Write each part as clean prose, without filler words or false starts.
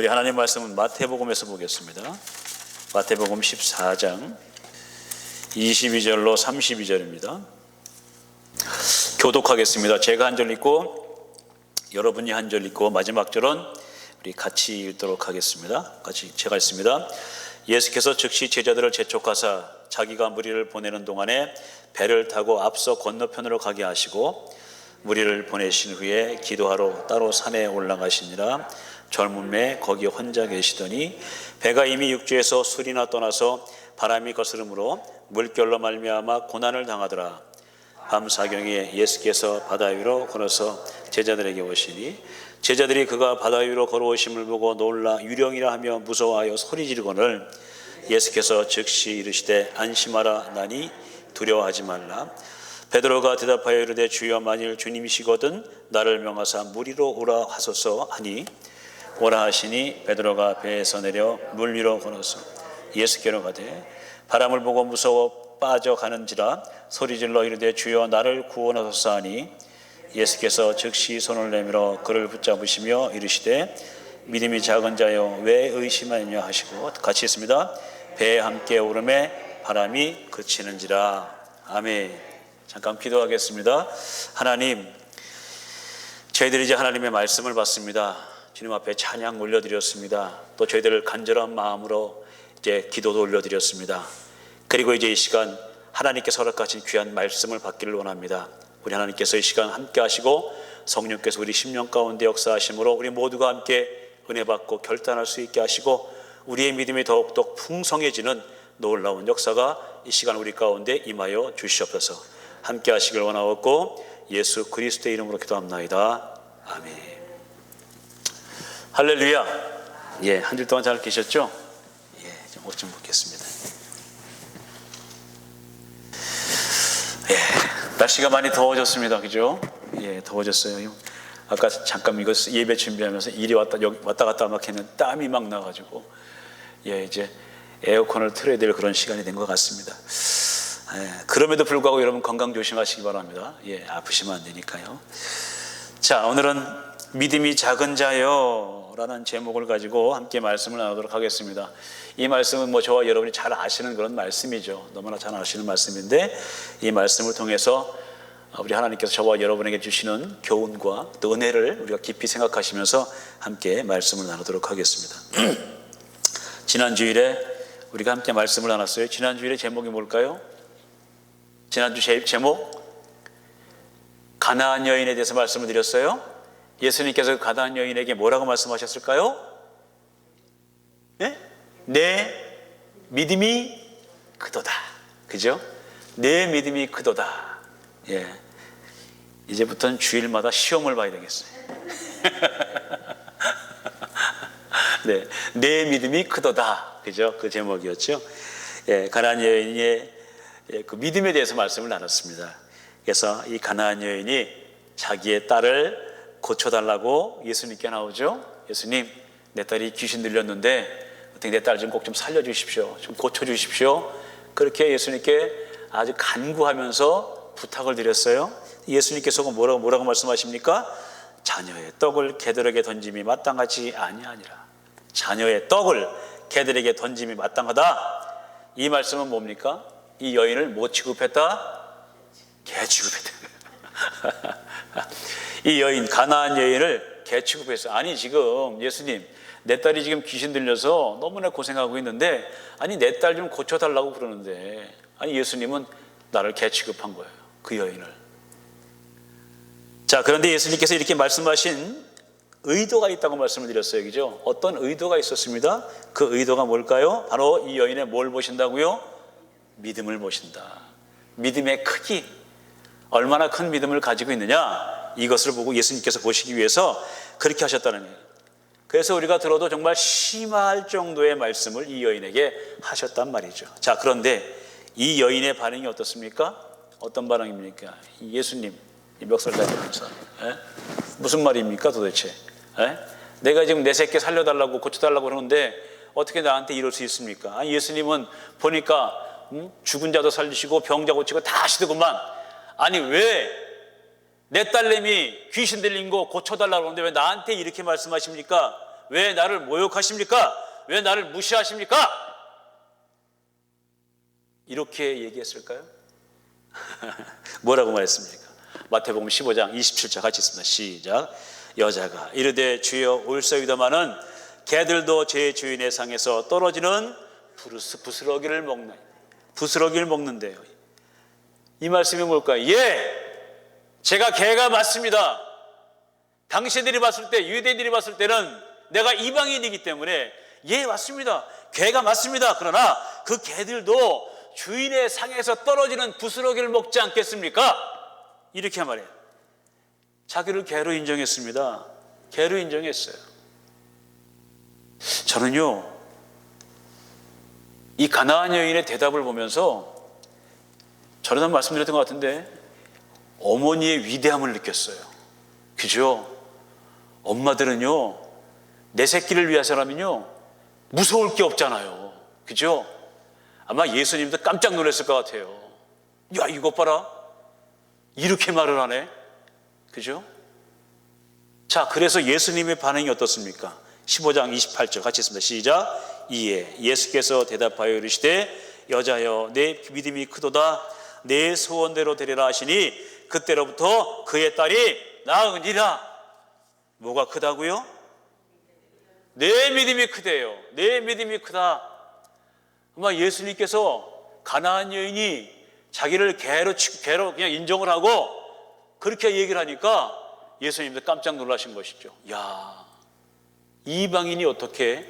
우리 하나님 말씀은 마태복음에서 보겠습니다. 마태복음 14장 22절로 32절입니다. 교독하겠습니다. 제가 한 절 읽고 여러분이 한 절 읽고 마지막 절은 우리 같이 읽도록 하겠습니다. 같이 제가 읽습니다. 예수께서 즉시 제자들을 재촉하사 자기가 무리를 보내는 동안에 배를 타고 앞서 건너편으로 가게 하시고 무리를 보내신 후에 기도하러 따로 산에 올라가시니라. 젊은 매 거기 혼자 계시더니 배가 이미 육지에서 술이나 떠나서 바람이 거스름으로 물결로 말미암아 고난을 당하더라. 밤 사경에 예수께서 바다 위로 걸어서 제자들에게 오시니 제자들이 그가 바다 위로 걸어오심을 보고 놀라 유령이라 하며 무서워하여 소리 지르거늘 예수께서 즉시 이르시되 안심하라 나니 두려워하지 말라. 베드로가 대답하여 이르되 주여 만일 주님이시거든 나를 명하사 물 위로 오라 하소서 하니 오라 하시니 베드로가 배에서 내려 물 위로 걸어서 예수께로 가되 바람을 보고 무서워 빠져가는지라 소리질러 이르되 주여 나를 구원하소서 하니 예수께서 즉시 손을 내밀어 그를 붙잡으시며 이르시되 믿음이 작은 자여 왜 의심하느냐 하시고 같이 있습니다. 배에 함께 오름에 바람이 그치는지라. 아멘. 잠깐 기도하겠습니다. 하나님, 저희들이 이제 하나님의 말씀을 받습니다. 주님 앞에 찬양 올려드렸습니다. 또 저희들을 간절한 마음으로 이제 기도도 올려드렸습니다. 그리고 이제 이 시간 하나님께서 허락하신 귀한 말씀을 받기를 원합니다. 우리 하나님께서 이 시간 함께 하시고 성령께서 우리 심령 가운데 역사하심으로 우리 모두가 함께 은혜 받고 결단할 수 있게 하시고 우리의 믿음이 더욱더 풍성해지는 놀라운 역사가 이 시간 우리 가운데 임하여 주시옵소서. 함께 하시길 원하옵고 예수 그리스도의 이름으로 기도합나이다. 아멘. 할렐루야. 예, 한 주 동안 잘 계셨죠? 예, 좀 옷 좀 벗겠습니다. 예, 날씨가 많이 더워졌습니다. 그죠? 예, 더워졌어요. 아까 잠깐 이거 예배 준비하면서 이리 왔다 갔다 막 했는데 땀이 막 나가지고 예, 이제 에어컨을 틀어야 될 그런 시간이 된 것 같습니다. 예, 그럼에도 불구하고 여러분 건강 조심하시기 바랍니다. 예, 아프시면 안 되니까요. 자, 오늘은 믿음이 작은 자요 라는 제목을 가지고 함께 말씀을 나누도록 하겠습니다. 이 말씀은 뭐 저와 여러분이 잘 아시는 그런 말씀이죠. 너무나 잘 아시는 말씀인데 이 말씀을 통해서 우리 하나님께서 저와 여러분에게 주시는 교훈과 또 은혜를 우리가 깊이 생각하시면서 함께 말씀을 나누도록 하겠습니다. 지난 주일에 우리가 함께 말씀을 나눴어요. 지난 주일의 제목이 뭘까요? 지난주 제목 가나안 여인에 대해서 말씀을 드렸어요. 예수님께서 가나안 여인에게 뭐라고 말씀하셨을까요? 네? 내 믿음이 크도다. 그죠? 내 믿음이 크도다. 예. 이제부터는 주일마다 시험을 봐야 되겠어요. 네. 내 믿음이 크도다. 그죠? 그 제목이었죠. 예. 가나안 여인의 그 믿음에 대해서 말씀을 나눴습니다. 그래서 이 가나안 여인이 자기의 딸을 고쳐달라고 예수님께 나오죠. 예수님, 내 딸이 귀신 들렸는데 어떻게 내 딸 좀 꼭 좀 살려주십시오. 좀 고쳐주십시오. 그렇게 예수님께 아주 간구하면서 부탁을 드렸어요. 예수님께서 뭐라고 말씀하십니까? 자녀의 떡을 개들에게 던짐이 마땅하지 아니하니라. 자녀의 떡을 개들에게 던짐이 마땅하다. 이 말씀은 뭡니까? 이 여인을 뭐 취급했다? 개 취급했다. 이 여인, 가나안 여인을 개 취급했어요. 아니 지금 예수님, 내 딸이 지금 귀신 들려서 너무나 고생하고 있는데 아니 내 딸 좀 고쳐달라고 그러는데 아니 예수님은 나를 개 취급한 거예요. 그 여인을. 자, 그런데 예수님께서 이렇게 말씀하신 의도가 있다고 말씀을 드렸어요. 그죠? 어떤 의도가 있었습니다. 그 의도가 뭘까요? 바로 이 여인의 뭘 보신다고요? 믿음을 보신다. 믿음의 크기, 얼마나 큰 믿음을 가지고 있느냐, 이것을 보고 예수님께서 보시기 위해서 그렇게 하셨다는 거예요. 그래서 우리가 들어도 정말 심할 정도의 말씀을 이 여인에게 하셨단 말이죠. 자, 그런데 이 여인의 반응이 어떻습니까? 어떤 반응입니까? 예수님, 멱살 잡으면서 무슨 말입니까 도대체? 내가 지금 내 새끼 살려달라고 고쳐달라고 그러는데 어떻게 나한테 이럴 수 있습니까? 아니, 예수님은 보니까 죽은 자도 살리시고 병자 고치고 다 하시더구만. 아니 왜 내 딸내미 귀신 들린 거 고쳐달라고 하는데 왜 나한테 이렇게 말씀하십니까? 왜 나를 모욕하십니까? 왜 나를 무시하십니까? 이렇게 얘기했을까요? 뭐라고 말했습니까? 마태복음 15장 27절 같이 있습니다. 시작. 여자가 이르되 주여 올소이다마는 개들도 제 주인의 상에서 떨어지는 부스러기를 먹나니. 부스러기를 먹는데요. 이 말씀이 뭘까요? 예, 제가 개가 맞습니다. 당신들이 봤을 때, 유대인들이 봤을 때는 내가 이방인이기 때문에 예, 맞습니다. 개가 맞습니다. 그러나 그 개들도 주인의 상에서 떨어지는 부스러기를 먹지 않겠습니까? 이렇게 말해요. 자기를 개로 인정했습니다. 개로 인정했어요. 저는요, 이 가나안 여인의 대답을 보면서 저는 말씀드렸던 것 같은데 어머니의 위대함을 느꼈어요. 그죠? 엄마들은요, 내 새끼를 위해서라면요 무서울 게 없잖아요. 그죠? 아마 예수님도 깜짝 놀랐을 것 같아요. 야, 이것 봐라, 이렇게 말을 하네. 그죠? 자, 그래서 예수님의 반응이 어떻습니까? 15장 28절 같이 있습니다. 시작. 이에 예수께서 대답하여 이르시되 여자여 내 믿음이 크도다, 내 소원대로 되리라 하시니 그때로부터 그의 딸이 나으니라. 뭐가 크다고요? 내 믿음이 크대요. 내 믿음이 크다. 아마 예수님께서 가나안 여인이 자기를 개로 그냥 인정을 하고 그렇게 얘기를 하니까 예수님도 깜짝 놀라신 것이죠. 야, 이방인이 어떻게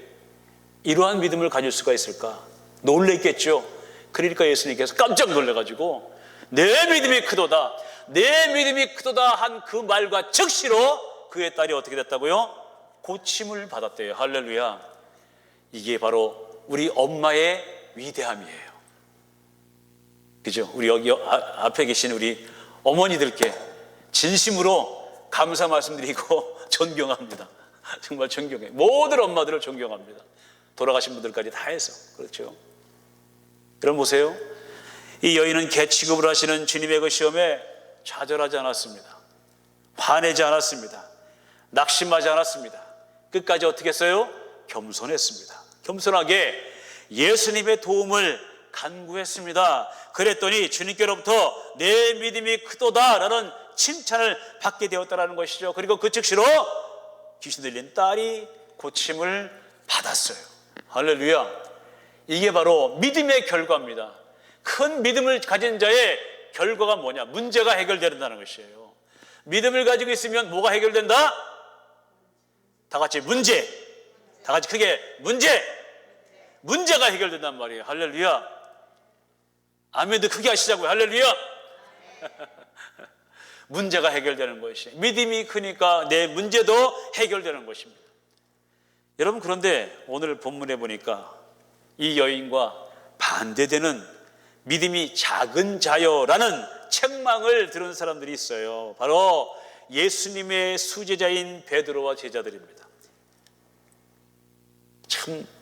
이러한 믿음을 가질 수가 있을까? 놀랬겠죠. 그러니까 예수님께서 깜짝 놀래가지고 내 믿음이 크도다, 내 믿음이 크도다 한 그 말과 즉시로 그의 딸이 어떻게 됐다고요? 고침을 받았대요. 할렐루야. 이게 바로 우리 엄마의 위대함이에요. 그죠? 우리 여기 앞에 계신 우리 어머니들께 진심으로 감사 말씀드리고 존경합니다. 정말 존경해요. 모든 엄마들을 존경합니다. 돌아가신 분들까지 다 해서. 그렇죠? 그럼 보세요. 이 여인은 개 취급을 하시는 주님의 그 시험에 좌절하지 않았습니다. 화내지 않았습니다. 낙심하지 않았습니다. 끝까지 어떻게 했어요? 겸손했습니다. 겸손하게 예수님의 도움을 간구했습니다. 그랬더니 주님께로부터 내 믿음이 크도다라는 칭찬을 받게 되었다는 것이죠. 그리고 그 즉시로 귀신 들린 딸이 고침을 받았어요. 할렐루야. 이게 바로 믿음의 결과입니다. 큰 믿음을 가진 자의 결과가 뭐냐? 문제가 해결된다는 것이에요. 믿음을 가지고 있으면 뭐가 해결된다? 다 같이 문제. 다 같이 크게 문제. 문제가 해결된단 말이에요. 할렐루야. 아멘도 크게 하시자고요. 할렐루야. 문제가 해결되는 것이, 믿음이 크니까 내 문제도 해결되는 것입니다. 여러분, 그런데 오늘 본문에 보니까 이 여인과 반대되는 믿음이 작은 자여라는 책망을 들은 사람들이 있어요. 바로 예수님의 수제자인 베드로와 제자들입니다.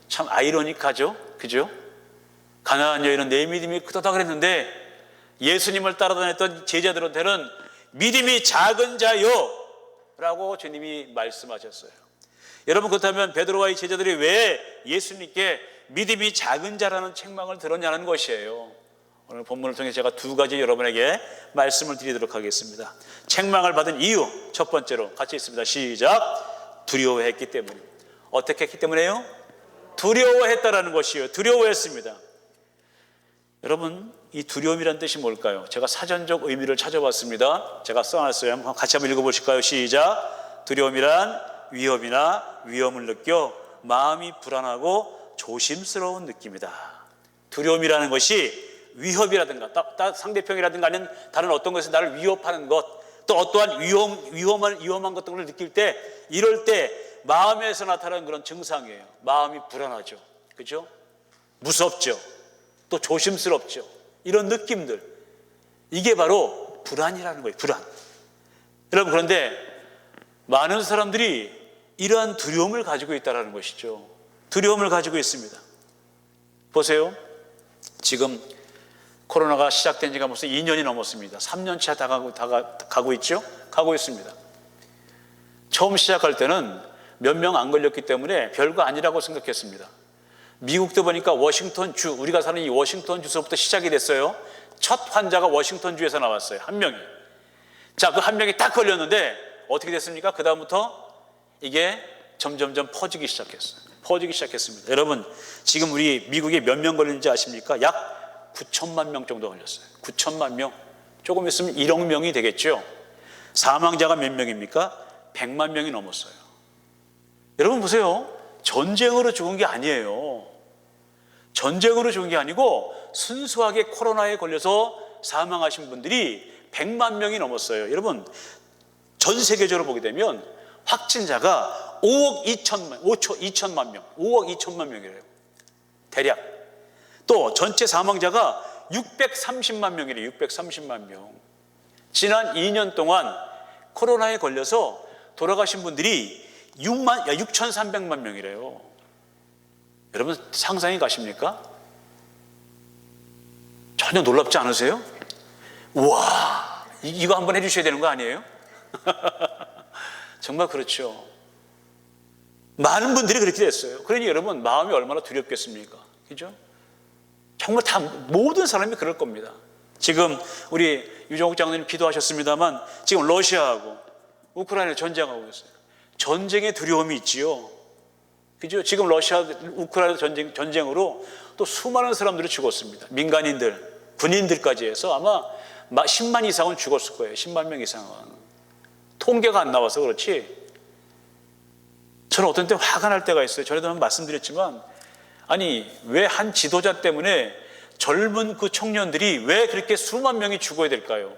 참 아이러니하죠? 그죠? 가나안 여인은 내 믿음이 크다 그랬는데 예수님을 따라다녔던 제자들한테는 믿음이 작은 자요 라고 주님이 말씀하셨어요. 여러분, 그렇다면 베드로와 이 제자들이 왜 예수님께 믿음이 작은 자라는 책망을 들었냐는 것이에요. 오늘 본문을 통해 제가 두 가지 여러분에게 말씀을 드리도록 하겠습니다. 책망을 받은 이유, 첫 번째로 같이 있습니다. 시작. 두려워했기 때문에. 어떻게 했기 때문에요? 두려워했다라는 것이에요. 두려워했습니다. 여러분, 이 두려움이란 뜻이 뭘까요? 제가 사전적 의미를 찾아봤습니다. 제가 써놨어요. 같이 한번 읽어보실까요? 시작. 두려움이란 위협이나 위험을 느껴 마음이 불안하고 조심스러운 느낌이다. 두려움이라는 것이 위협이라든가 상대편이라든가 아니면 다른 어떤 것에 나를 위협하는 것, 또 어떠한 위험한 것들을 느낄 때, 이럴 때 마음에서 나타나는 그런 증상이에요. 마음이 불안하죠. 그죠? 무섭죠. 또 조심스럽죠. 이런 느낌들, 이게 바로 불안이라는 거예요. 불안. 여러분, 그런데 많은 사람들이 이러한 두려움을 가지고 있다는 것이죠. 두려움을 가지고 있습니다. 보세요. 지금 코로나가 시작된 지가 벌써 2년이 넘었습니다. 3년차 가고 있죠? 가고 있습니다. 처음 시작할 때는 몇 명 안 걸렸기 때문에 별거 아니라고 생각했습니다. 미국도 보니까 워싱턴 주, 우리가 사는 이 워싱턴 주서부터 시작이 됐어요. 첫 환자가 워싱턴 주에서 나왔어요. 한 명이. 자, 그 한 명이 딱 걸렸는데 어떻게 됐습니까? 그 다음부터 이게 점점점 퍼지기 시작했어요. 퍼지기 시작했습니다. 여러분, 지금 우리 미국에 몇 명 걸리는지 아십니까? 약 9천만 명 정도 걸렸어요. 9천만 명. 조금 있으면 1억 명이 되겠죠. 사망자가 몇 명입니까? 100만 명이 넘었어요. 여러분 보세요. 전쟁으로 죽은 게 아니에요. 전쟁으로 죽은 게 아니고 순수하게 코로나에 걸려서 사망하신 분들이 100만 명이 넘었어요. 여러분, 전 세계적으로 보게 되면 확진자가 5억 2천만 명, 5억 2천만 명이래요. 대략. 또 전체 사망자가 630만 명이래요. 630만 명. 지난 2년 동안 코로나에 걸려서 돌아가신 분들이 6,300만 명이래요. 여러분 상상이 가십니까? 전혀 놀랍지 않으세요? 우와, 이거 한번 해주셔야 되는 거 아니에요? 정말 그렇죠. 많은 분들이 그렇게 됐어요. 그러니 여러분 마음이 얼마나 두렵겠습니까? 그죠? 정말 다 모든 사람이 그럴 겁니다. 지금 우리 유정욱 장로님 기도하셨습니다만 지금 러시아하고 우크라이나 전쟁하고 있어요. 전쟁의 두려움이 있지요. 그죠? 지금 러시아 우크라이나 전쟁으로 또 수많은 사람들이 죽었습니다. 민간인들, 군인들까지 해서 아마 10만 이상은 죽었을 거예요. 10만 명 이상은. 통계가 안 나와서 그렇지. 저는 어떤 때 화가 날 때가 있어요. 전에도 한번 말씀드렸지만, 아니 왜 한 지도자 때문에 젊은 그 청년들이 왜 그렇게 수만 명이 죽어야 될까요?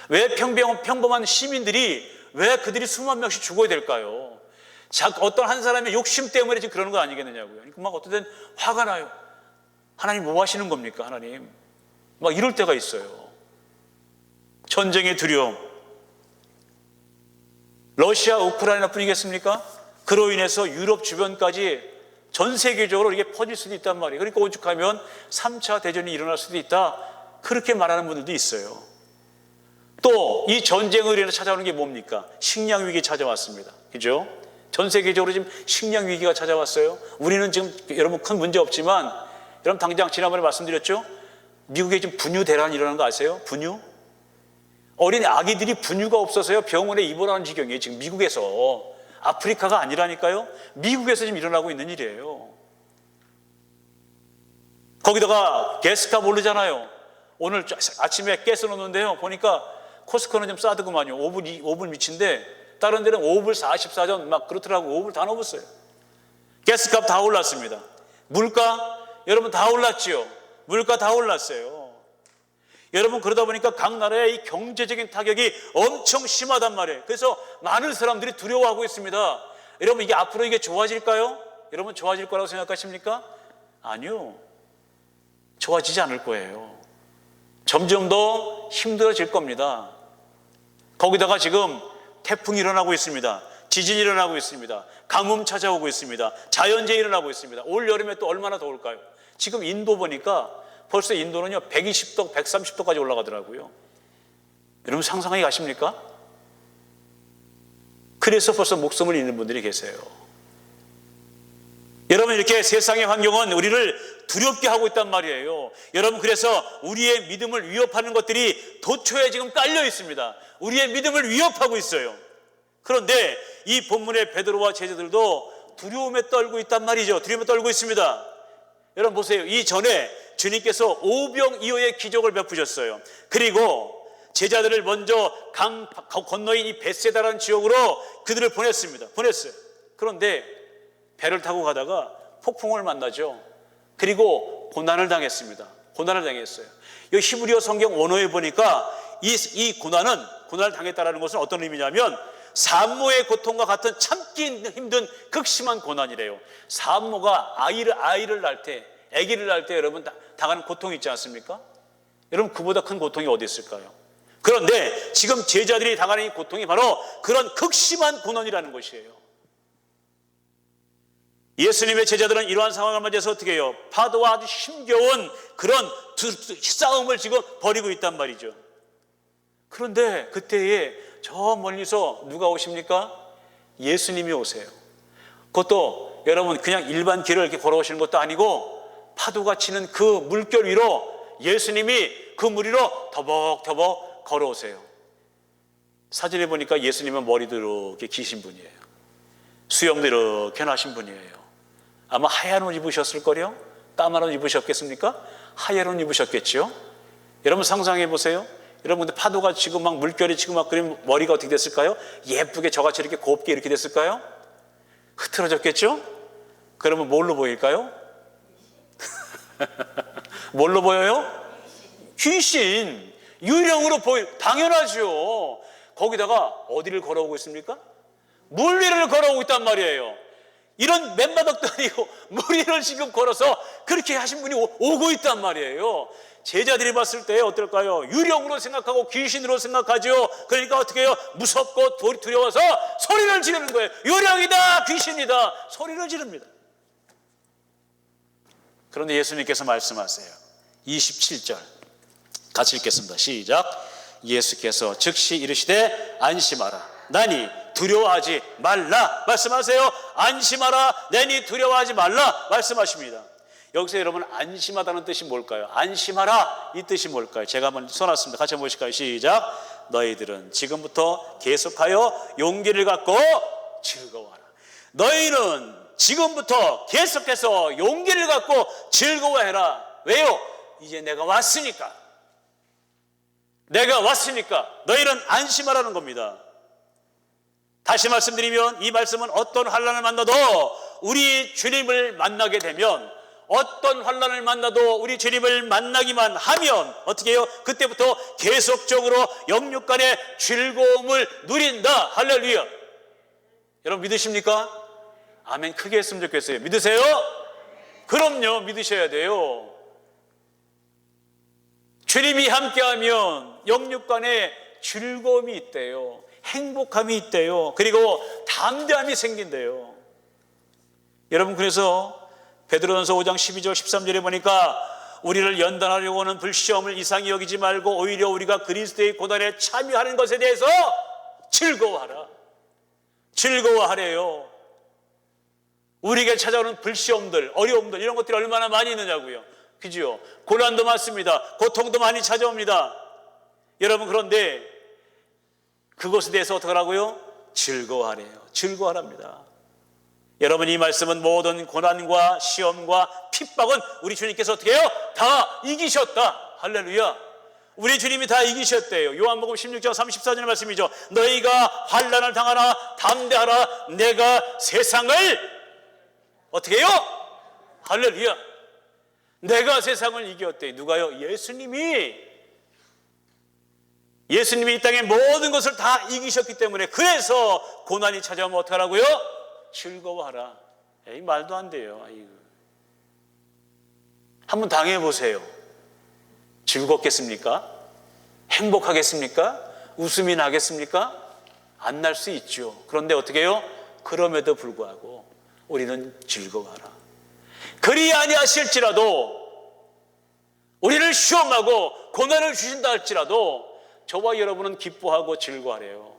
왜 평범한 시민들이 왜 그들이 수만 명씩 죽어야 될까요? 어떤 한 사람의 욕심 때문에 지금 그러는 거 아니겠느냐고요. 그러니까 막 어떤 때는 화가 나요. 하나님 뭐 하시는 겁니까, 하나님? 막 이럴 때가 있어요. 전쟁의 두려움. 러시아, 우크라이나 뿐이겠습니까? 그로 인해서 유럽 주변까지 전 세계적으로 이게 퍼질 수도 있단 말이에요. 그러니까 오죽하면 3차 대전이 일어날 수도 있다. 그렇게 말하는 분들도 있어요. 또 이 전쟁을 인해 찾아오는 게 뭡니까? 식량 위기 찾아왔습니다. 그죠? 전 세계적으로 지금 식량 위기가 찾아왔어요. 우리는 지금 여러분 큰 문제 없지만 여러분 당장 지난번에 말씀드렸죠? 미국에 지금 분유 대란이 일어나는 거 아세요? 분유? 어린 아기들이 분유가 없어서요 병원에 입원하는 지경이에요. 지금 미국에서. 아프리카가 아니라니까요. 미국에서 지금 일어나고 있는 일이에요. 거기다가 가스값 오르잖아요. 오늘 아침에 가스 넣었는데요. 보니까 코스코는 좀 싸더구만요. 5불 미친데 다른 데는 5불 44전 막 그렇더라고. 5불 다 넘었어요. 가스값 다 올랐습니다. 물가 여러분 다 올랐지요. 물가 다 올랐어요. 여러분 그러다 보니까 각 나라의 이 경제적인 타격이 엄청 심하단 말이에요. 그래서 많은 사람들이 두려워하고 있습니다. 여러분 이게 앞으로 이게 좋아질까요? 여러분 좋아질 거라고 생각하십니까? 아니요. 좋아지지 않을 거예요. 점점 더 힘들어질 겁니다. 거기다가 지금 태풍이 일어나고 있습니다. 지진이 일어나고 있습니다. 가뭄 찾아오고 있습니다. 자연재해 일어나고 있습니다. 올 여름에 또 얼마나 더울까요? 지금 인도 보니까 벌써 인도는요 120도, 130도까지 올라가더라고요. 여러분 상상하기 가십니까? 그래서 벌써 목숨을 잃는 분들이 계세요. 여러분 이렇게 세상의 환경은 우리를 두렵게 하고 있단 말이에요. 여러분 그래서 우리의 믿음을 위협하는 것들이 도처에 지금 깔려 있습니다. 우리의 믿음을 위협하고 있어요. 그런데 이 본문의 베드로와 제자들도 두려움에 떨고 있단 말이죠. 두려움에 떨고 있습니다. 여러분 보세요. 이전에 주님께서 오병이어의 기적을 베푸셨어요. 그리고 제자들을 먼저 강 건너인 이 벳세다라는 지역으로 그들을 보냈어요. 그런데 배를 타고 가다가 폭풍을 만나죠. 그리고 고난을 당했습니다. 고난을 당했어요. 이 히브리어 성경 원어에 보니까 이 고난을 당했다라는 것은 어떤 의미냐면 산모의 고통과 같은 참기 힘든 극심한 고난이래요. 산모가 아기를 낳을 때 여러분 당하는 고통이 있지 않습니까? 여러분 그보다 큰 고통이 어디 있을까요? 그런데 지금 제자들이 당하는 이 고통이 바로 그런 극심한 고난이라는 것이에요. 예수님의 제자들은 이러한 상황을 맞이해서 어떻게 해요? 파도와 아주 힘겨운 그런 싸움을 지금 벌이고 있단 말이죠. 그런데 그때에 저 멀리서 누가 오십니까? 예수님이 오세요. 그것도 여러분 그냥 일반 길을 이렇게 걸어오시는 것도 아니고 파도가 치는 그 물결 위로 예수님이 그 물 위로 터벅터벅 걸어오세요. 사진에 보니까 예수님은 머리도 이렇게 기신 분이에요. 수염도 이렇게 나신 분이에요. 아마 하얀 옷 입으셨을 거요. 까만 옷 입으셨겠습니까? 하얀 옷 입으셨겠죠. 여러분 상상해 보세요. 여러분 근데 파도가 지금 막 물결이 지금 막 그러면 머리가 어떻게 됐을까요? 예쁘게 저같이 이렇게 곱게 이렇게 됐을까요? 흐트러졌겠죠? 그러면 뭘로 보일까요? 뭘로 보여요? 귀신, 유령으로 당연하죠. 거기다가 어디를 걸어오고 있습니까? 물 위를 걸어오고 있단 말이에요. 이런 맨바닥도 아니고 물 위를 지금 걸어서 그렇게 하신 분이 오고 있단 말이에요. 제자들이 봤을 때 어떨까요? 유령으로 생각하고 귀신으로 생각하죠. 그러니까 어떻게 해요? 무섭고 두려워서 소리를 지르는 거예요. 유령이다, 귀신이다, 소리를 지릅니다. 그런데 예수님께서 말씀하세요. 27절 같이 읽겠습니다. 시작. 예수께서 즉시 이르시되 안심하라, 나니 두려워하지 말라 말씀하세요. 안심하라, 내니 두려워하지 말라 말씀하십니다. 여기서 여러분 안심하다는 뜻이 뭘까요? 안심하라 이 뜻이 뭘까요? 제가 한번 써놨습니다. 같이 한번 보실까요? 시작. 너희들은 지금부터 계속하여 용기를 갖고 즐거워하라. 너희는 지금부터 계속해서 용기를 갖고 즐거워해라. 왜요? 이제 내가 왔으니까. 내가 왔으니까 너희는 안심하라는 겁니다. 다시 말씀드리면 이 말씀은 어떤 환난을 만나도 우리 주님을 만나게 되면, 어떤 환난을 만나도 우리 주님을 만나기만 하면 어떻게 해요? 그때부터 계속적으로 영육간의 즐거움을 누린다. 할렐루야. 여러분 믿으십니까? 아멘 크게 했으면 좋겠어요. 믿으세요? 그럼요, 믿으셔야 돼요. 주님이 함께하면 영육간에 즐거움이 있대요. 행복함이 있대요. 그리고 담대함이 생긴대요. 여러분 그래서 베드로전서 5장 12절 13절에 보니까 우리를 연단하려고 하는 불시험을 이상히 여기지 말고 오히려 우리가 그리스도의 고난에 참여하는 것에 대해서 즐거워하라. 즐거워하래요. 우리에게 찾아오는 불시험들, 어려움들 이런 것들이 얼마나 많이 있느냐고요. 그죠? 고난도 많습니다. 고통도 많이 찾아옵니다. 여러분 그런데 그것에 대해서 어떻게 하라고요? 즐거워하래요. 즐거워하랍니다. 여러분 이 말씀은 모든 고난과 시험과 핍박은 우리 주님께서 어떻게 해요? 다 이기셨다. 할렐루야. 우리 주님이 다 이기셨대요. 요한복음 16장 34절 말씀이죠. 너희가 환난을 당하라, 담대하라, 내가 세상을 어떻게 해요? 할렐루야. 내가 세상을 이겼대. 누가요? 예수님이 이 땅의 모든 것을 다 이기셨기 때문에, 그래서 고난이 찾아오면 어떻게 하라고요? 즐거워하라. 에이, 말도 안 돼요. 아이고. 한번 당해보세요. 즐겁겠습니까? 행복하겠습니까? 웃음이 나겠습니까? 안 날 수 있죠. 그런데 어떻게 해요? 그럼에도 불구하고 우리는 즐거워하라. 그리 아니하실지라도, 우리를 시험하고 고난을 주신다 할지라도 저와 여러분은 기뻐하고 즐거워하래요.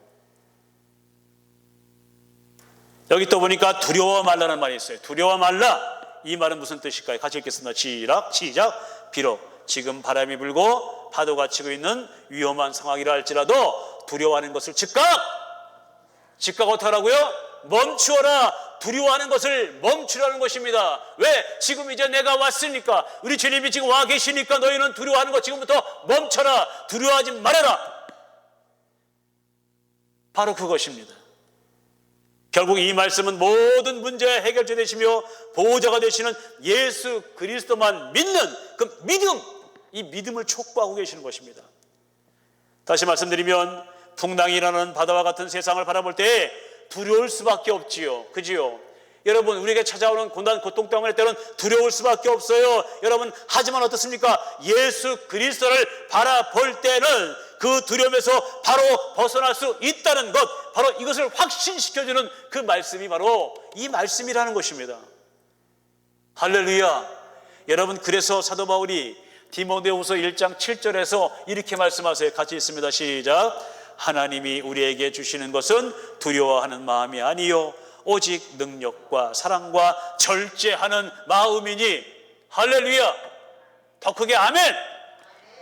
여기 또 보니까 두려워 말라는 말이 있어요. 두려워 말라. 이 말은 무슨 뜻일까요? 같이 읽겠습니다. 시작. 비록 지금 바람이 불고 파도가 치고 있는 위험한 상황이라 할지라도 두려워하는 것을 즉각 어떻게 하라고요? 멈추어라. 두려워하는 것을 멈추라는 것입니다. 왜? 지금 이제 내가 왔으니까, 우리 주님이 지금 와 계시니까 너희는 두려워하는 것 지금부터 멈춰라. 두려워하지 말아라. 바로 그것입니다. 결국 이 말씀은 모든 문제의 해결자 되시며 보호자가 되시는 예수 그리스도만 믿는 그 믿음, 이 믿음을 촉구하고 계시는 것입니다. 다시 말씀드리면 풍랑이 일어나는 바다와 같은 세상을 바라볼 때 두려울 수밖에 없지요. 그지요? 여러분 우리에게 찾아오는 고난 고통 때문에 때로는 두려울 수밖에 없어요. 여러분 하지만 어떻습니까? 예수 그리스도를 바라볼 때는 그 두려움에서 바로 벗어날 수 있다는 것, 바로 이것을 확신시켜주는 그 말씀이 바로 이 말씀이라는 것입니다. 할렐루야. 여러분 그래서 사도 바울이 디모데후서 1장 7절에서 이렇게 말씀하세요. 같이 있습니다. 시작. 하나님이 우리에게 주시는 것은 두려워하는 마음이 아니요 오직 능력과 사랑과 절제하는 마음이니. 할렐루야. 더 크게 아멘.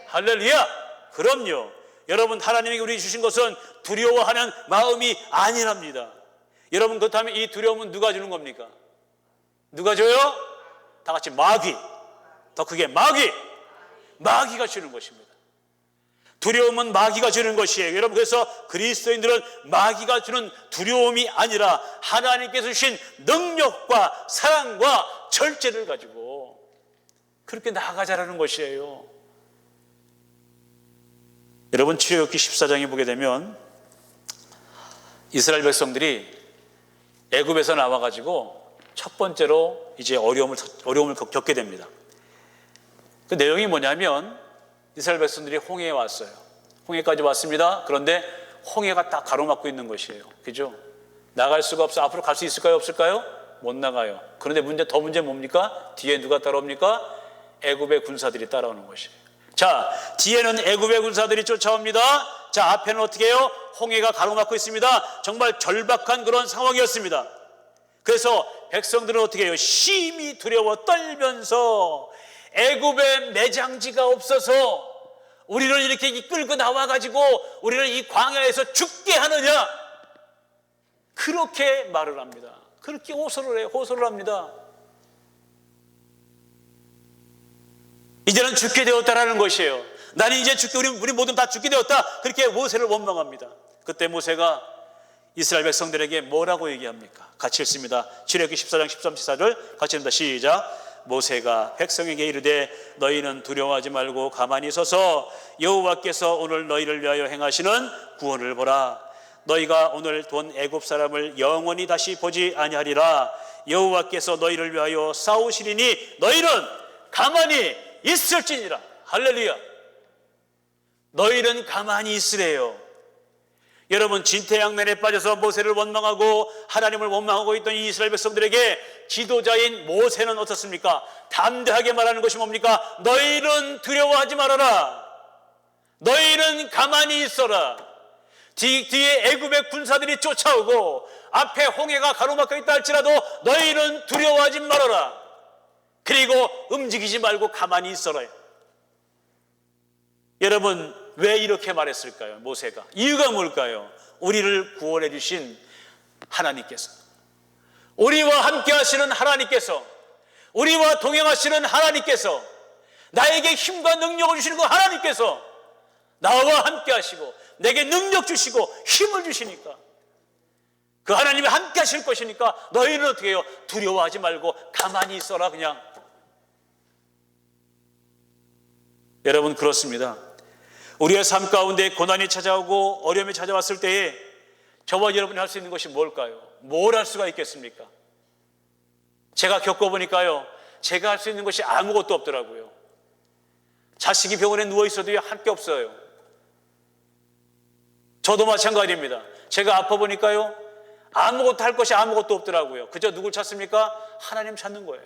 할렐루야. 그럼요. 여러분, 하나님이 우리 주신 것은 두려워하는 마음이 아니랍니다. 여러분, 그렇다면 이 두려움은 누가 주는 겁니까? 누가 줘요? 다 같이 마귀. 더 크게 마귀. 마귀가 주는 것입니다. 두려움은 마귀가 주는 것이에요. 여러분, 그래서 그리스도인들은 마귀가 주는 두려움이 아니라 하나님께서 주신 능력과 사랑과 절제를 가지고 그렇게 나아가자라는 것이에요. 여러분, 출애굽기 14장에 보게 되면 이스라엘 백성들이 애굽에서 나와가지고 첫 번째로 이제 어려움을 겪게 됩니다. 그 내용이 뭐냐면 이스라엘 백성들이 홍해에 왔어요. 홍해까지 왔습니다. 그런데 홍해가 딱 가로막고 있는 것이에요. 그죠? 나갈 수가 없어. 앞으로 갈 수 있을까요? 없을까요? 못 나가요. 그런데 문제 뭡니까? 뒤에 누가 따라옵니까? 애굽의 군사들이 따라오는 것이에요. 자, 뒤에는 애굽의 군사들이 쫓아옵니다. 자, 앞에는 어떻게 해요? 홍해가 가로막고 있습니다. 정말 절박한 그런 상황이었습니다. 그래서 백성들은 어떻게 해요? 심히 두려워 떨면서 애굽에 매장지가 없어서 우리를 이렇게 이끌고 나와가지고 우리를 이 광야에서 죽게 하느냐, 그렇게 말을 합니다. 그렇게 호소를 합니다. 이제는 죽게 되었다라는 것이에요. 나는 이제 우리 모두 다 죽게 되었다. 그렇게 모세를 원망합니다. 그때 모세가 이스라엘 백성들에게 뭐라고 얘기합니까? 같이 읽습니다. 출애굽기 14장 13, 14절 같이 읽습니다. 시작. 모세가 백성에게 이르되 너희는 두려워하지 말고 가만히 서서 여호와께서 오늘 너희를 위하여 행하시는 구원을 보라. 너희가 오늘 본 애굽 사람을 영원히 다시 보지 아니하리라. 여호와께서 너희를 위하여 싸우시리니 너희는 가만히 있을지니라. 할렐루야. 너희는 가만히 있으래요. 여러분, 진퇴양난에 빠져서 모세를 원망하고 하나님을 원망하고 있던 이 이스라엘 백성들에게 지도자인 모세는 어떻습니까? 담대하게 말하는 것이 뭡니까? 너희는 두려워하지 말아라. 너희는 가만히 있어라. 뒤에 애굽의 군사들이 쫓아오고 앞에 홍해가 가로막혀 있다 할지라도 너희는 두려워하지 말아라. 그리고 움직이지 말고 가만히 있어라. 여러분, 왜 이렇게 말했을까요? 모세가. 이유가 뭘까요? 우리를 구원해 주신 하나님께서, 우리와 함께 하시는 하나님께서, 우리와 동행하시는 하나님께서, 나에게 힘과 능력을 주시는 그 하나님께서 나와 함께 하시고 내게 능력 주시고 힘을 주시니까, 그 하나님이 함께 하실 것이니까 너희는 어떻게 해요? 두려워하지 말고 가만히 있어라. 그냥. 여러분, 그렇습니다. 우리의 삶 가운데 고난이 찾아오고 어려움이 찾아왔을 때에 저와 여러분이 할 수 있는 것이 뭘까요? 뭘 할 수가 있겠습니까? 제가 겪어보니까요, 제가 할 수 있는 것이 아무것도 없더라고요. 자식이 병원에 누워있어도 할 게 없어요. 저도 마찬가지입니다. 제가 아파보니까요, 아무것도 할 것이 아무것도 없더라고요. 그저 누굴 찾습니까? 하나님 찾는 거예요.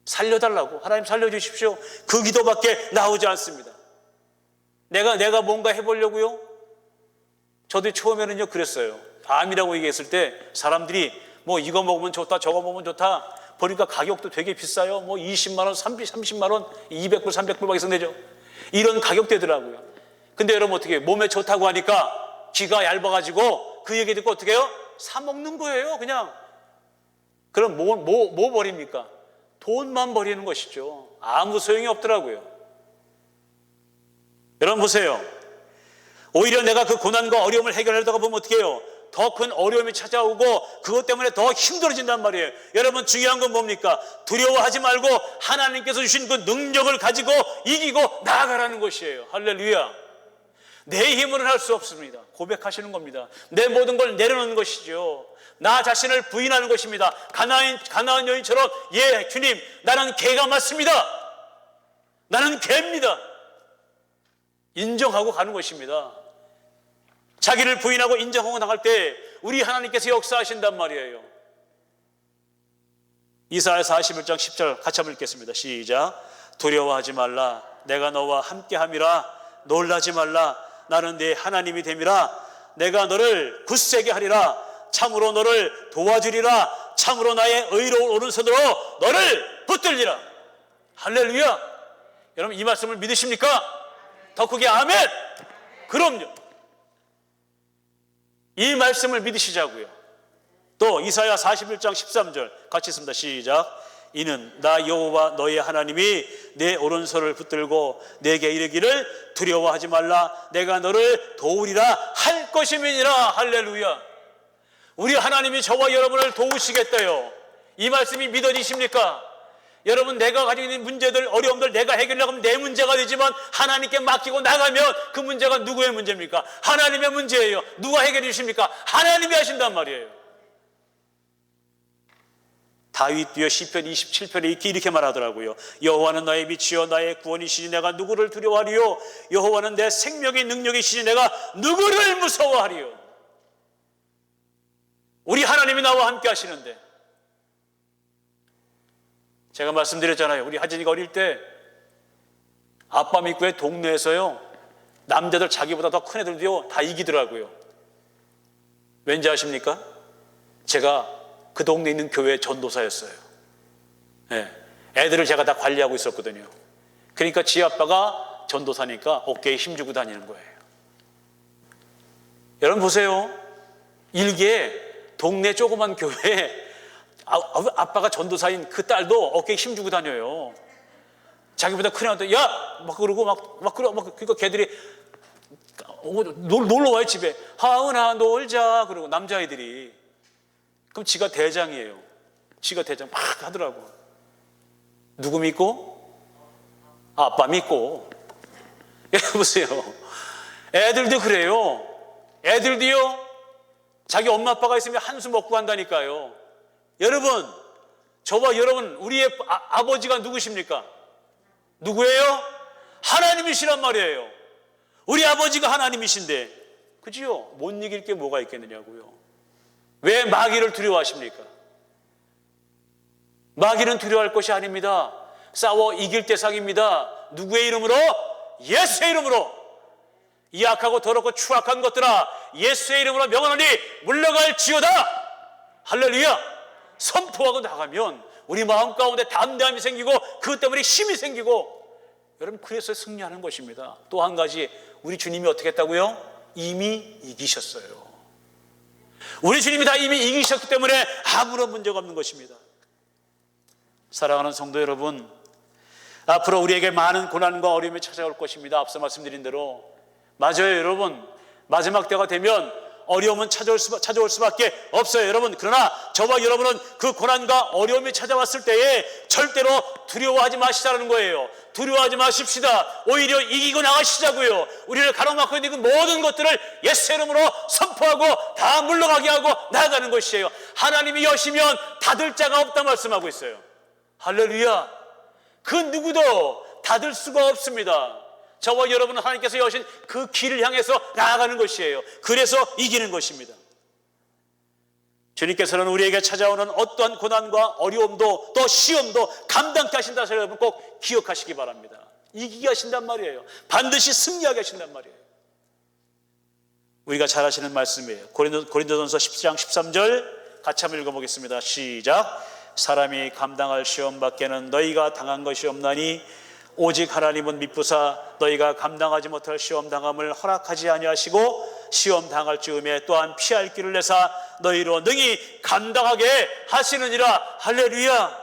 살려달라고, 하나님 살려주십시오, 그 기도밖에 나오지 않습니다. 내가 뭔가 해보려고요. 저도 처음에는요 그랬어요. 암이라고 얘기했을 때 사람들이 뭐 이거 먹으면 좋다, 저거 먹으면 좋다. 보니까 가격도 되게 비싸요. 뭐 20만 원, 30만 원, 200불, 300불 막 이상되죠. 이런 가격대더라고요. 근데 여러분, 어떻게 해요? 몸에 좋다고 하니까 귀가 얇아가지고 그 얘기 듣고 어떻게 해요? 사 먹는 거예요, 그냥. 그럼 뭐 버립니까? 돈만 버리는 것이죠. 아무 소용이 없더라고요. 여러분 보세요. 오히려 내가 그 고난과 어려움을 해결하려다가 보면 어떻게 해요? 더 큰 어려움이 찾아오고 그것 때문에 더 힘들어진단 말이에요. 여러분, 중요한 건 뭡니까? 두려워하지 말고 하나님께서 주신 그 능력을 가지고 이기고 나아가라는 것이에요. 할렐루야. 내 힘으로는 할 수 없습니다. 고백하시는 겁니다. 내 모든 걸 내려놓는 것이죠. 나 자신을 부인하는 것입니다. 가나안 여인처럼, 예, 주님, 나는 개가 맞습니다. 나는 개입니다. 인정하고 가는 것입니다. 자기를 부인하고 인정하고 나갈 때 우리 하나님께서 역사하신단 말이에요. 이사야 41장 10절 같이 한번 읽겠습니다. 시작. 두려워하지 말라. 내가 너와 함께함이라. 놀라지 말라. 나는 네 하나님이 됨이라. 내가 너를 굳세게 하리라. 참으로 너를 도와주리라. 참으로 나의 의로운 오른손으로 너를 붙들리라. 할렐루야. 여러분 이 말씀을 믿으십니까? 더 크게 아멘. 그럼요. 이 말씀을 믿으시자고요. 또 이사야 41장 13절 같이 읽습니다. 시작. 이는 나 여호와 너의 하나님이 내 오른손을 붙들고 내게 이르기를 두려워하지 말라. 내가 너를 도우리라 할 것임이니라. 할렐루야. 우리 하나님이 저와 여러분을 도우시겠다요. 이 말씀이 믿어지십니까? 여러분 내가 가지고 있는 문제들, 어려움들 내가 해결하려고 하면 내 문제가 되지만 하나님께 맡기고 나가면 그 문제가 누구의 문제입니까? 하나님의 문제예요. 누가 해결해 주십니까? 하나님이 하신단 말이에요. 다윗도요 시편 27편에 이렇게 말하더라고요. 여호와는 나의 빛이요 나의 구원이시니 내가 누구를 두려워하리요. 여호와는 내 생명의 능력이시니 내가 누구를 무서워하리요. 우리 하나님이 나와 함께 하시는데, 제가 말씀드렸잖아요. 우리 하진이가 어릴 때 아빠 믿고 동네에서요 남자들 자기보다 더 큰 애들도요 다 이기더라고요. 왠지 아십니까? 제가 그 동네에 있는 교회 전도사였어요. 네. 애들을 제가 다 관리하고 있었거든요. 그러니까 지 아빠가 전도사니까 어깨에 힘주고 다니는 거예요. 여러분 보세요. 일기에 동네 조그만 교회에 아빠가 전도사인 그 딸도 어깨에 힘주고 다녀요. 자기보다 큰 애한테 야! 막 그러고 그러니까 걔들이 놀러 와요 집에. 하은아 놀자 그러고 남자애들이. 그럼 지가 대장이에요. 지가 대장 막 하더라고. 누구 믿고? 아빠 믿고. 보세요. 애들도 그래요. 애들도요 자기 엄마 아빠가 있으면 한수 먹고 간다니까요. 여러분 저와 여러분 우리의 아버지가 누구십니까? 누구예요? 하나님이시란 말이에요. 우리 아버지가 하나님이신데 그지요? 못 이길 게 뭐가 있겠느냐고요. 왜 마귀를 두려워하십니까? 마귀는 두려워할 것이 아닙니다. 싸워 이길 대상입니다. 누구의 이름으로? 예수의 이름으로. 이 악하고 더럽고 추악한 것들아 예수의 이름으로 명하노니 물러갈지어다. 할렐루야. 선포하고 나가면 우리 마음 가운데 담대함이 생기고 그것 때문에 힘이 생기고 여러분 그래서 승리하는 것입니다. 또 한 가지 우리 주님이 어떻게 했다고요? 이미 이기셨어요. 우리 주님이 다 이미 이기셨기 때문에 아무런 문제가 없는 것입니다. 사랑하는 성도 여러분, 앞으로 우리에게 많은 고난과 어려움이 찾아올 것입니다. 앞서 말씀드린 대로 맞아요. 여러분 마지막 때가 되면 어려움은 찾아올 수밖에 없어요. 여러분 그러나 저와 여러분은 그 고난과 어려움이 찾아왔을 때에 절대로 두려워하지 마시자는 거예요. 두려워하지 마십시다. 오히려 이기고 나가시자고요. 우리를 가로막고 있는 그 모든 것들을 예수의 이름으로 선포하고 다 물러가게 하고 나아가는 것이에요. 하나님이 여시면 닫을 자가 없다 말씀하고 있어요. 할렐루야. 그 누구도 닫을 수가 없습니다. 저와 여러분은 하나님께서 여신 그 길을 향해서 나아가는 것이에요. 그래서 이기는 것입니다. 주님께서는 우리에게 찾아오는 어떠한 고난과 어려움도 또 시험도 감당케 하신다. 여러분 꼭 기억하시기 바랍니다. 이기게 하신단 말이에요. 반드시 승리하게 하신단 말이에요. 우리가 잘 아시는 말씀이에요. 고린도전서 10장 13절 같이 한번 읽어보겠습니다. 시작. 사람이 감당할 시험 밖에는 너희가 당한 것이 없나니 오직 하나님은 미쁘사 너희가 감당하지 못할 시험 당함을 허락하지 아니하시고 시험 당할 즈음에 또한 피할 길을 내사 너희로 능히 감당하게 하시느니라. 할렐루야.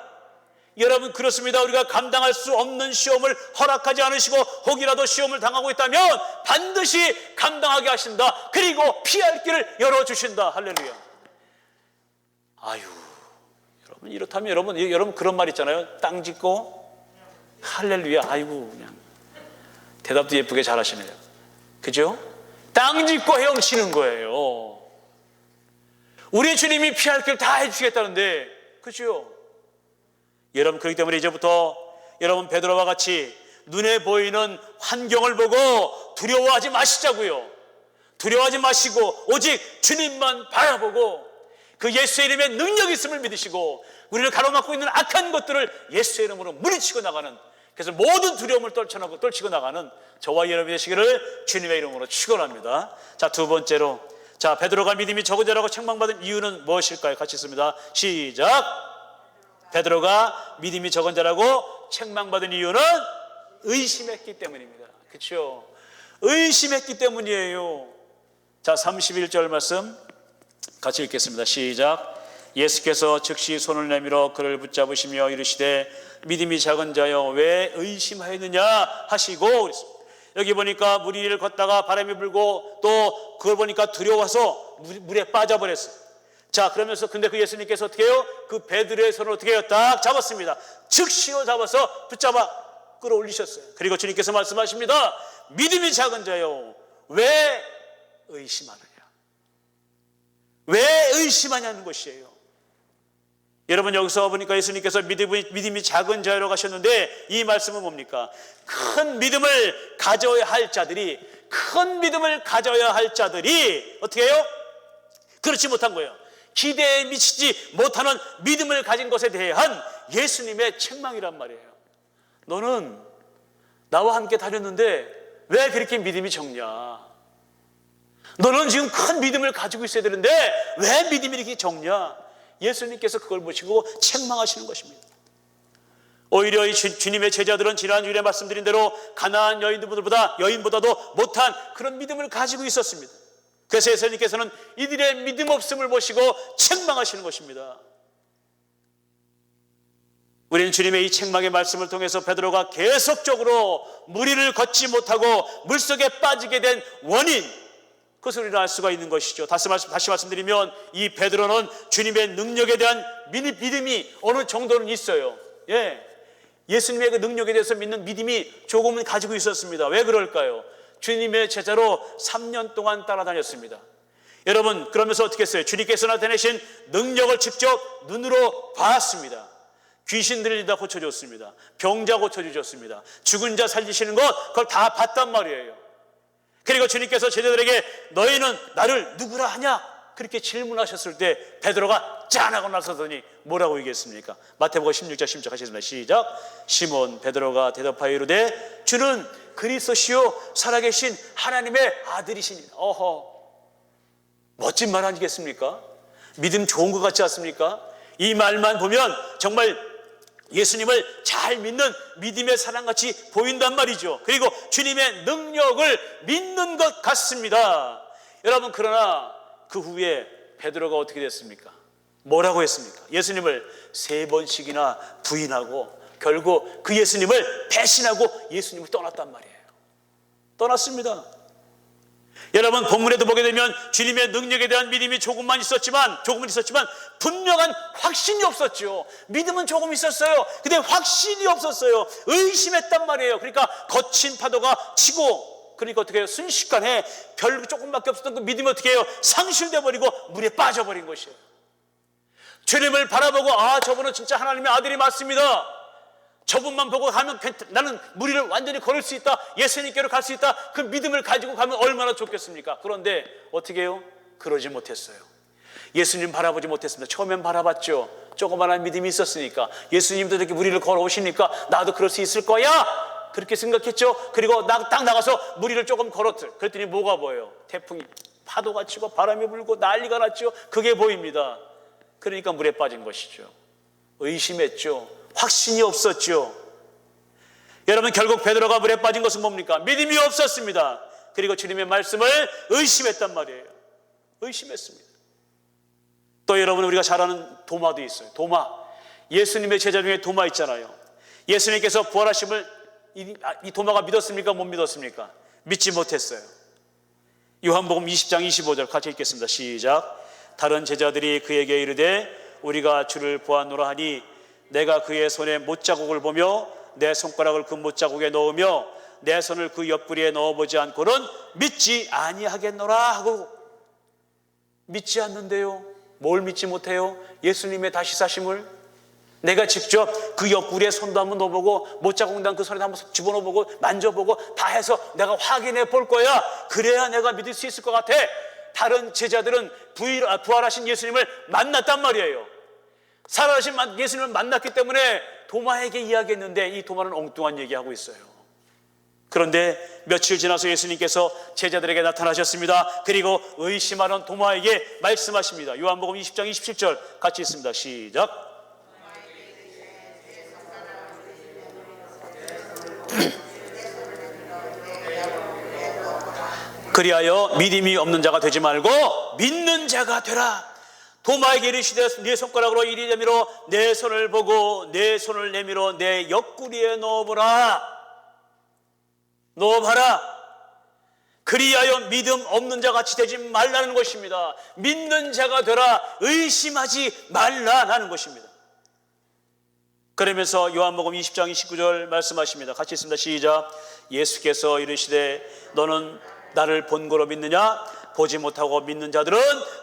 여러분 그렇습니다. 우리가 감당할 수 없는 시험을 허락하지 않으시고 혹이라도 시험을 당하고 있다면 반드시 감당하게 하신다. 그리고 피할 길을 열어주신다. 할렐루야. 아유 여러분 이렇다면 여러분 그런 말 있잖아요. 땅 짓고 할렐루야. 아이고 그냥 대답도 예쁘게 잘하시네요. 그죠? 땅 짚고 헤엄치는 거예요. 우리 주님이 피할 길 다 해주시겠다는데 그죠? 여러분 그렇기 때문에 이제부터 여러분 베드로와 같이 눈에 보이는 환경을 보고 두려워하지 마시자고요. 두려워하지 마시고 오직 주님만 바라보고 그 예수의 이름에 능력이 있음을 믿으시고 우리를 가로막고 있는 악한 것들을 예수의 이름으로 물리치고 나가는, 그래서 모든 두려움을 떨치고 나가는 저와 여러분이 되시기를 주님의 이름으로 축원합니다. 자, 두 번째로 자, 베드로가 믿음이 적은 자라고 책망받은 이유는 무엇일까요? 같이 있습니다. 시작. 베드로가 믿음이 적은 자라고 책망받은 이유는 의심했기 때문입니다. 그렇죠? 의심했기 때문이에요. 자, 31절 말씀 같이 읽겠습니다. 시작. 예수께서 즉시 손을 내밀어 그를 붙잡으시며 이르시되 믿음이 작은 자여 왜 의심하였느냐 하시고 그랬습니다. 여기 보니까 물 위를 걷다가 바람이 불고 또 그걸 보니까 두려워서 물에 빠져버렸어요. 자, 그러면서 근데 그 예수님께서 어떻게 해요? 그 베드로의 손을 어떻게 해요? 딱 잡았습니다. 즉시로 잡아서 붙잡아 끌어올리셨어요. 그리고 주님께서 말씀하십니다. 믿음이 작은 자여 왜 의심하느냐? 왜 의심하냐는 것이에요. 여러분, 여기서 보니까 예수님께서 믿음이 작은 자여로 가셨는데 이 말씀은 뭡니까? 큰 믿음을 가져야 할 자들이 어떻게 해요? 그렇지 못한 거예요. 기대에 미치지 못하는 믿음을 가진 것에 대한 예수님의 책망이란 말이에요. 너는 나와 함께 다녔는데 왜 그렇게 믿음이 적냐? 너는 지금 큰 믿음을 가지고 있어야 되는데 왜 믿음이 이렇게 적냐? 예수님께서 그걸 보시고 책망하시는 것입니다. 오히려 이 주님의 제자들은 지난주에 말씀드린 대로 가난한 여인보다도 못한 그런 믿음을 가지고 있었습니다. 그래서 예수님께서는 이들의 믿음 없음을 보시고 책망하시는 것입니다. 우리는 주님의 이 책망의 말씀을 통해서 베드로가 계속적으로 물 위를 걷지 못하고 물속에 빠지게 된 원인, 그것을 우리는 알 수가 있는 것이죠. 다시 말씀드리면 이 베드로는 주님의 능력에 대한 믿음이 어느 정도는 있어요. 예수님의 그 능력에 대해서 믿는 믿음이 조금은 가지고 있었습니다. 왜 그럴까요? 주님의 제자로 3년 동안 따라다녔습니다. 여러분, 그러면서 어떻게 했어요? 주님께서 나타내신 능력을 직접 눈으로 봤습니다. 귀신 들리다 고쳐줬습니다. 병자 고쳐주셨습니다. 죽은 자 살리시는 것, 그걸 다 봤단 말이에요. 그리고 주님께서 제자들에게 너희는 나를 누구라 하냐? 그렇게 질문하셨을 때 베드로가 짠하고 나서더니 뭐라고 얘기했습니까? 마태복음 16장 16절 하시겠습니다. 시작. 시몬 베드로가 대답하여 이르되 주는 그리스도시요 살아계신 하나님의 아들이시니. 멋진 말 아니겠습니까? 믿음 좋은 것 같지 않습니까? 이 말만 보면 정말 예수님을 잘 믿는 믿음의 사랑같이 보인단 말이죠. 그리고 주님의 능력을 믿는 것 같습니다. 여러분, 그러나 그 후에 베드로가 어떻게 됐습니까? 뭐라고 했습니까? 예수님을 3번씩이나 부인하고 결국 그 예수님을 배신하고 예수님을 떠났단 말이에요. 떠났습니다. 여러분, 본문에도 보게 되면 주님의 능력에 대한 믿음이 조금은 있었지만 분명한 확신이 없었죠. 믿음은 조금 있었어요. 근데 확신이 없었어요. 의심했단 말이에요. 그러니까 거친 파도가 치고, 그러니까 어떻게 해요? 순식간에 별 조금밖에 없었던 그 믿음이 어떻게 해요? 상실돼 버리고 물에 빠져버린 것이에요. 주님을 바라보고 저분은 진짜 하나님의 아들이 맞습니다. 저분만 보고 가면 나는 물 위를 완전히 걸을 수 있다. 예수님께로 갈 수 있다. 그 믿음을 가지고 가면 얼마나 좋겠습니까? 그런데 어떻게 해요? 그러지 못했어요. 예수님 바라보지 못했습니다. 처음엔 바라봤죠. 조그마한 믿음이 있었으니까. 예수님도 이렇게 물 위를 걸어오시니까 나도 그럴 수 있을 거야. 그렇게 생각했죠. 그리고 딱 나가서 물 위를 조금 걸었죠. 그랬더니 뭐가 보여요? 태풍이 파도가 치고 바람이 불고 난리가 났죠. 그게 보입니다. 그러니까 물에 빠진 것이죠. 의심했죠. 확신이 없었죠. 여러분, 결국 베드로가 물에 빠진 것은 뭡니까? 믿음이 없었습니다. 그리고 주님의 말씀을 의심했단 말이에요. 의심했습니다. 또 여러분, 우리가 잘 아는 도마도 있어요. 도마. 예수님의 제자 중에 도마 있잖아요. 예수님께서 부활하심을 이 도마가 믿었습니까? 못 믿었습니까? 믿지 못했어요. 요한복음 20장 25절 같이 읽겠습니다. 시작. 다른 제자들이 그에게 이르되 우리가 주를 보았노라 하니 내가 그의 손에 못자국을 보며 내 손가락을 그 못자국에 넣으며 내 손을 그 옆구리에 넣어보지 않고는 믿지 아니하겠노라 하고. 믿지 않는데요. 뭘 믿지 못해요? 예수님의 다시 사심을. 내가 직접 그 옆구리에 손도 한번 넣어보고 못자국 난 그 손에 한번 집어넣어보고 만져보고 다 해서 내가 확인해 볼 거야. 그래야 내가 믿을 수 있을 것 같아. 다른 제자들은 부활하신 예수님을 만났단 말이에요. 살아계신 예수님을 만났기 때문에 도마에게 이야기했는데 이 도마는 엉뚱한 얘기하고 있어요. 그런데 며칠 지나서 예수님께서 제자들에게 나타나셨습니다. 그리고 의심하는 도마에게 말씀하십니다. 요한복음 20장 27절 같이 읽습니다. 시작. 그리하여 믿음이 없는 자가 되지 말고 믿는 자가 되라. 도마에게 이르시되 네 손가락으로 이리 내밀어 내 손을 보고 내 손을 내밀어 내 옆구리에 넣어보라. 그리하여 믿음 없는 자 같이 되지 말라는 것입니다. 믿는 자가 되라. 의심하지 말라는 것입니다. 그러면서 요한복음 20장 29절 말씀하십니다. 같이 있습니다. 시작. 예수께서 이르시되 너는 나를 본거로 믿느냐? 보지 못하고 믿는 자들은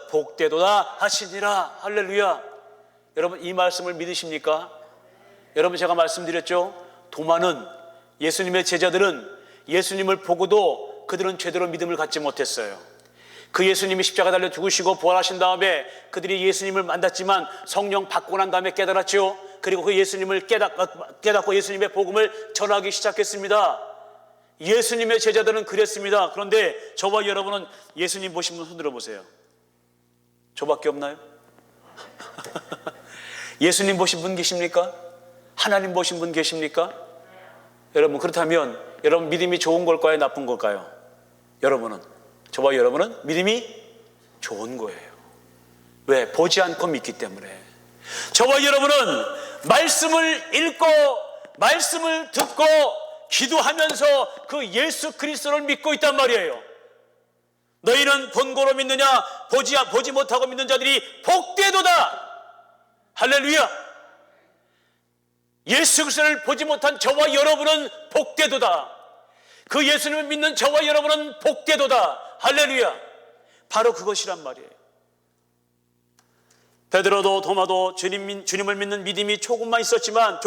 복되도다 하시니라. 할렐루야. 여러분, 이 말씀을 믿으십니까? 여러분, 제가 말씀드렸죠. 도마는, 예수님의 제자들은 예수님을 보고도 그들은 제대로 믿음을 갖지 못했어요. 그 예수님이 십자가 달려 죽으시고 부활하신 다음에 그들이 예수님을 만났지만 성령 받고 난 다음에 깨달았죠. 그리고 그 예수님을 깨닫고 예수님의 복음을 전하기 시작했습니다. 예수님의 제자들은 그랬습니다. 그런데 저와 여러분은 예수님 보신 분 손 들어보세요. 저밖에 없나요? 예수님 보신 분 계십니까? 하나님 보신 분 계십니까? 여러분, 그렇다면 여러분 믿음이 좋은 걸까요? 나쁜 걸까요? 여러분은, 저와 여러분은 믿음이 좋은 거예요. 왜? 보지 않고 믿기 때문에. 저와 여러분은 말씀을 읽고 말씀을 듣고 기도하면서 그 예수 그리스도를 믿고 있단 말이에요. 너희는 본고로 믿느냐? 보지 못하고 믿는 자들이 복되도다. 할렐루야. 예수 그리스도를 보지 못한 저와 여러분은 복되도다. 그 예수님을 믿는 저와 여러분은 복되도다. 할렐루야. 바로 그것이란 말이에요. 베드로도 도마도 주님을 믿는 믿음이 조금은 있었지만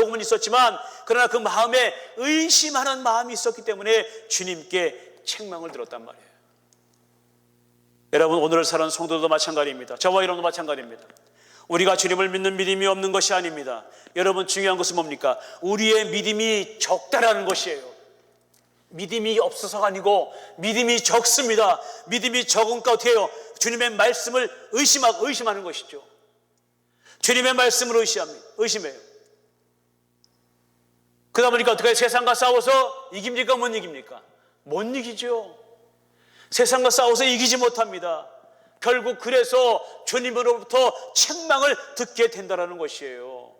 그러나 그 마음에 의심하는 마음이 있었기 때문에 주님께 책망을 들었단 말이에요. 여러분, 오늘을 사는 성도도 마찬가지입니다. 저와 여러분도 마찬가지입니다. 우리가 주님을 믿는 믿음이 없는 것이 아닙니다. 여러분, 중요한 것은 뭡니까? 우리의 믿음이 적다라는 것이에요. 믿음이 없어서가 아니고 믿음이 적습니다. 믿음이 적으니까 어떻게 해요? 주님의 말씀을 의심하는 것이죠. 주님의 말씀을 의심해요. 그러다 보니까 어떻게 해요? 세상과 싸워서 이깁니까? 못 이깁니까? 못 이기죠. 세상과 싸워서 이기지 못합니다. 결국 그래서 주님으로부터 책망을 듣게 된다는 것이에요.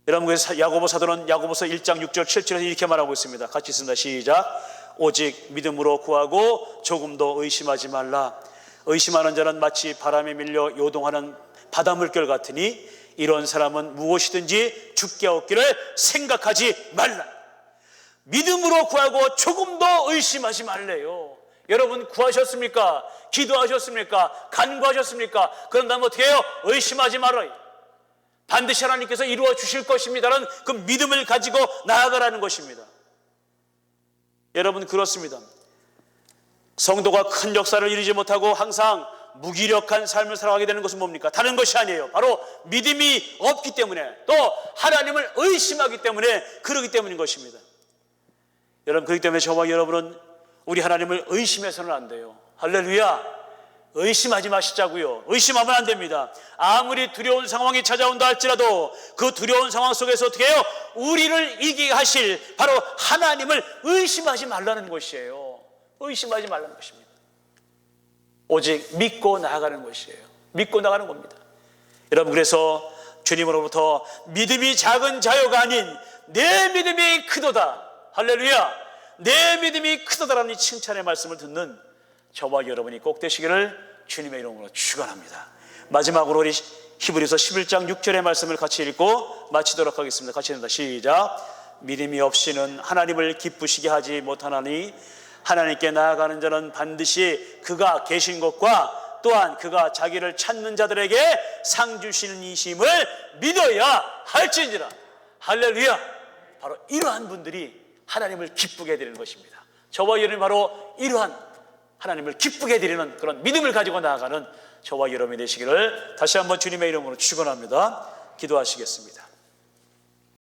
여러분, 그래서 야고보 사도는 야고보서 1장 6절 7절에서 이렇게 말하고 있습니다. 같이 읽습니다. 시작. 오직 믿음으로 구하고 조금도 의심하지 말라. 의심하는 자는 마치 바람에 밀려 요동하는 바닷물결 같으니 이런 사람은 무엇이든지 죽게 얻기를 생각하지 말라. 믿음으로 구하고 조금도 의심하지 말래요. 여러분, 구하셨습니까? 기도하셨습니까? 간구하셨습니까? 그런다면 어떻게 해요? 의심하지 말아요. 반드시 하나님께서 이루어 주실 것입니다라는 그 믿음을 가지고 나아가라는 것입니다. 여러분, 그렇습니다. 성도가 큰 역사를 이루지 못하고 항상 무기력한 삶을 살아가게 되는 것은 뭡니까? 다른 것이 아니에요. 바로 믿음이 없기 때문에, 또 하나님을 의심하기 때문에, 그러기 때문인 것입니다. 여러분, 그렇기 때문에 저와 여러분은 우리 하나님을 의심해서는 안 돼요. 할렐루야. 의심하지 마시자고요. 의심하면 안 됩니다. 아무리 두려운 상황이 찾아온다 할지라도 그 두려운 상황 속에서 어떻게 해요? 우리를 이기게 하실 바로 하나님을 의심하지 말라는 것이에요. 의심하지 말라는 것입니다. 오직 믿고 나아가는 것이에요. 믿고 나가는 겁니다. 여러분, 그래서 주님으로부터 믿음이 작은 자요가 아닌 내 믿음이 크도다. 할렐루야. 내 믿음이 크도다라는 이 칭찬의 말씀을 듣는 저와 여러분이 꼭 되시기를 주님의 이름으로 축원합니다. 마지막으로 우리 히브리서 11장 6절의 말씀을 같이 읽고 마치도록 하겠습니다. 같이 읽습니다. 시작. 믿음이 없이는 하나님을 기쁘시게 하지 못하나니 하나님께 나아가는 자는 반드시 그가 계신 것과 또한 그가 자기를 찾는 자들에게 상 주시는 이심을 믿어야 할지니라. 할렐루야. 바로 이러한 분들이 하나님을 기쁘게 해드리는 것입니다. 저와 여러분이 바로 이러한 하나님을 기쁘게 해드리는 그런 믿음을 가지고 나아가는 저와 여러분이 되시기를 다시 한번 주님의 이름으로 축원합니다. 기도하시겠습니다.